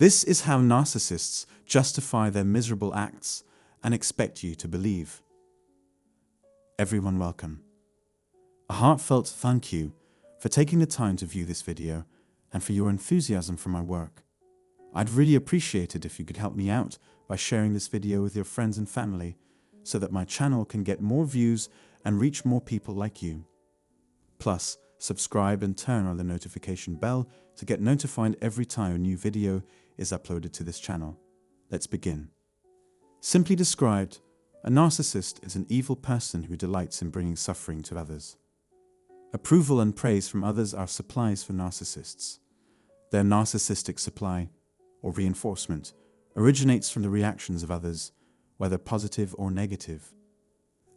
This is how narcissists justify their miserable acts and expect you to believe. Everyone, welcome. A heartfelt thank you for taking the time to view this video and for your enthusiasm for my work. I'd really appreciate it if you could help me out by sharing this video with your friends and family so that my channel can get more views and reach more people like you. Plus, subscribe and turn on the notification bell to get notified every time a new video is uploaded to this channel. Let's begin. Simply described, a narcissist is an evil person who delights in bringing suffering to others. Approval and praise from others are supplies for narcissists. Their narcissistic supply, or reinforcement, originates from the reactions of others, whether positive or negative.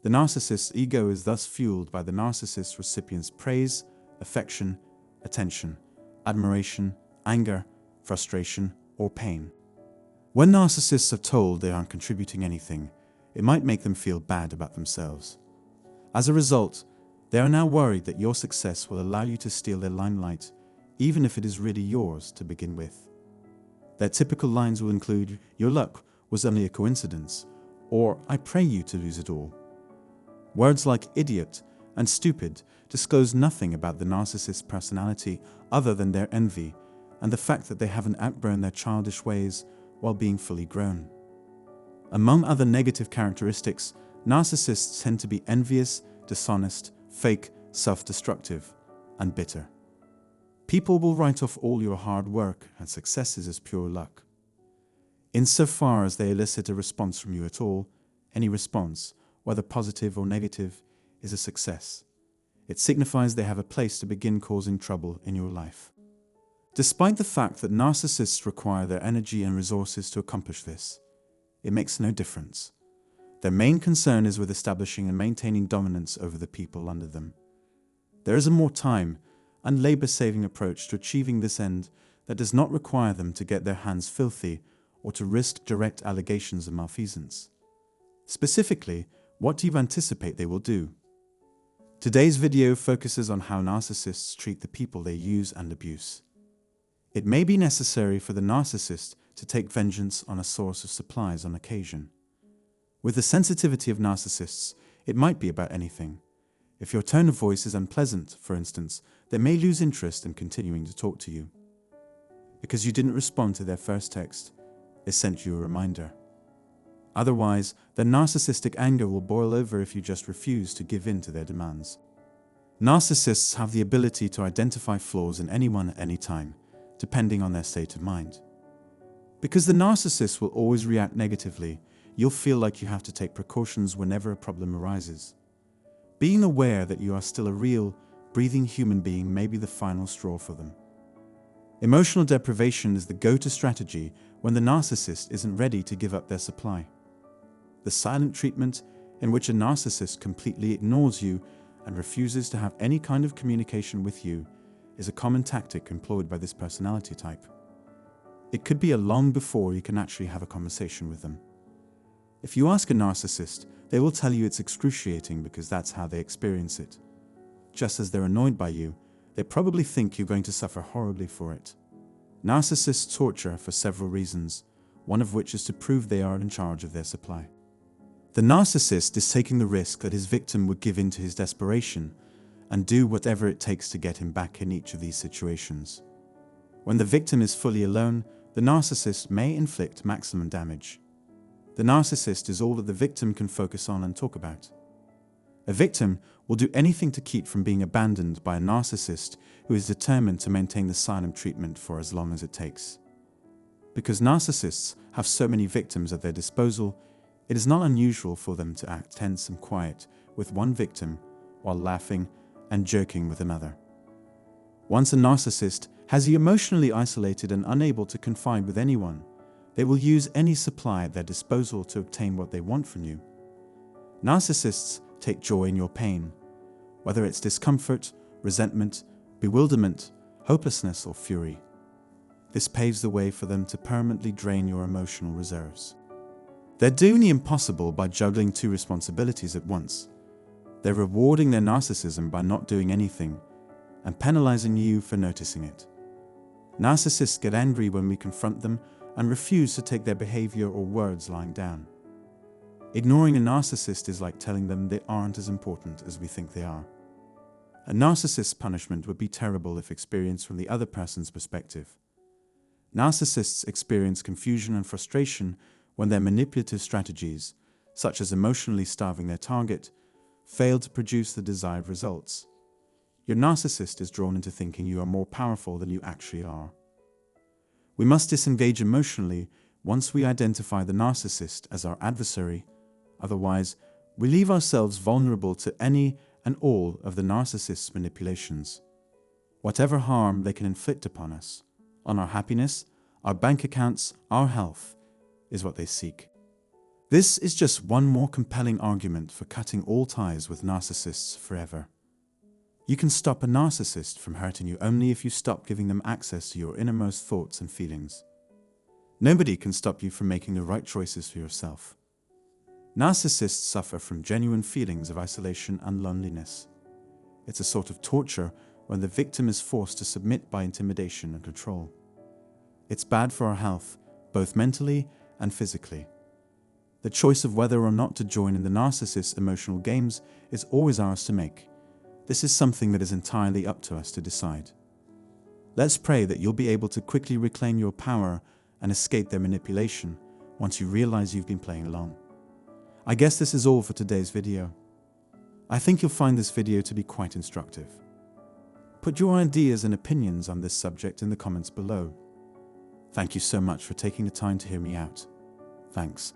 The narcissist's ego is thus fueled by the narcissist's recipient's praise, affection, attention, admiration, anger, frustration, or pain. When narcissists are told they aren't contributing anything, it might make them feel bad about themselves. As a result, they are now worried that your success will allow you to steal their limelight, even if it is really yours to begin with. Their typical lines will include, "Your luck was only a coincidence," or "I pray you to lose it all." Words like idiot and stupid disclose nothing about the narcissist's personality other than their envy and the fact that they haven't outgrown their childish ways while being fully grown. Among other negative characteristics, narcissists tend to be envious, dishonest, fake, self-destructive, and bitter. People will write off all your hard work and successes as pure luck. Insofar as they elicit a response from you at all, any response, whether positive or negative, is a success. It signifies they have a place to begin causing trouble in your life. Despite the fact that narcissists require their energy and resources to accomplish this, it makes no difference. Their main concern is with establishing and maintaining dominance over the people under them. There is a more time and labor-saving approach to achieving this end that does not require them to get their hands filthy or to risk direct allegations of malfeasance. Specifically, what do you anticipate they will do? Today's video focuses on how narcissists treat the people they use and abuse. It may be necessary for the narcissist to take vengeance on a source of supplies on occasion. With the sensitivity of narcissists, it might be about anything. If your tone of voice is unpleasant, for instance, they may lose interest in continuing to talk to you. Because you didn't respond to their first text, they sent you a reminder. Otherwise, their narcissistic anger will boil over if you just refuse to give in to their demands. Narcissists have the ability to identify flaws in anyone at any time, depending on their state of mind. Because the narcissist will always react negatively, you'll feel like you have to take precautions whenever a problem arises. Being aware that you are still a real, breathing human being may be the final straw for them. Emotional deprivation is the go-to strategy when the narcissist isn't ready to give up their supply. The silent treatment, in which a narcissist completely ignores you and refuses to have any kind of communication with you, is a common tactic employed by this personality type. It could be a long before you can actually have a conversation with them. If you ask a narcissist, they will tell you it's excruciating because that's how they experience it. Just as they're annoyed by you, they probably think you're going to suffer horribly for it. Narcissists torture for several reasons, one of which is to prove they are in charge of their supply. The narcissist is taking the risk that his victim would give in to his desperation and do whatever it takes to get him back in each of these situations. When the victim is fully alone, the narcissist may inflict maximum damage. The narcissist is all that the victim can focus on and talk about. A victim will do anything to keep from being abandoned by a narcissist who is determined to maintain the silent treatment for as long as it takes. Because narcissists have so many victims at their disposal, it is not unusual for them to act tense and quiet with one victim while laughing and joking with another. Once a narcissist has you emotionally isolated and unable to confide with anyone, they will use any supply at their disposal to obtain what they want from you. Narcissists take joy in your pain, whether it's discomfort, resentment, bewilderment, hopelessness, or fury. This paves the way for them to permanently drain your emotional reserves. They're doing the impossible by juggling two responsibilities at once. They're rewarding their narcissism by not doing anything and penalizing you for noticing it. Narcissists get angry when we confront them and refuse to take their behavior or words lying down. Ignoring a narcissist is like telling them they aren't as important as we think they are. A narcissist's punishment would be terrible if experienced from the other person's perspective. Narcissists experience confusion and frustration when their manipulative strategies, such as emotionally starving their target, fail to produce the desired results. Your narcissist is drawn into thinking you are more powerful than you actually are. We must disengage emotionally once we identify the narcissist as our adversary. Otherwise, we leave ourselves vulnerable to any and all of the narcissist's manipulations. Whatever harm they can inflict upon us, on our happiness, our bank accounts, our health, is what they seek. This is just one more compelling argument for cutting all ties with narcissists forever. You can stop a narcissist from hurting you only if you stop giving them access to your innermost thoughts and feelings. Nobody can stop you from making the right choices for yourself. Narcissists suffer from genuine feelings of isolation and loneliness. It's a sort of torture when the victim is forced to submit by intimidation and control. It's bad for our health, both mentally and physically. The choice of whether or not to join in the narcissist's emotional games is always ours to make. This is something that is entirely up to us to decide. Let's pray that you'll be able to quickly reclaim your power and escape their manipulation once you realize you've been playing along. I guess this is all for today's video. I think you'll find this video to be quite instructive. Put your ideas and opinions on this subject in the comments below. Thank you so much for taking the time to hear me out. Thanks.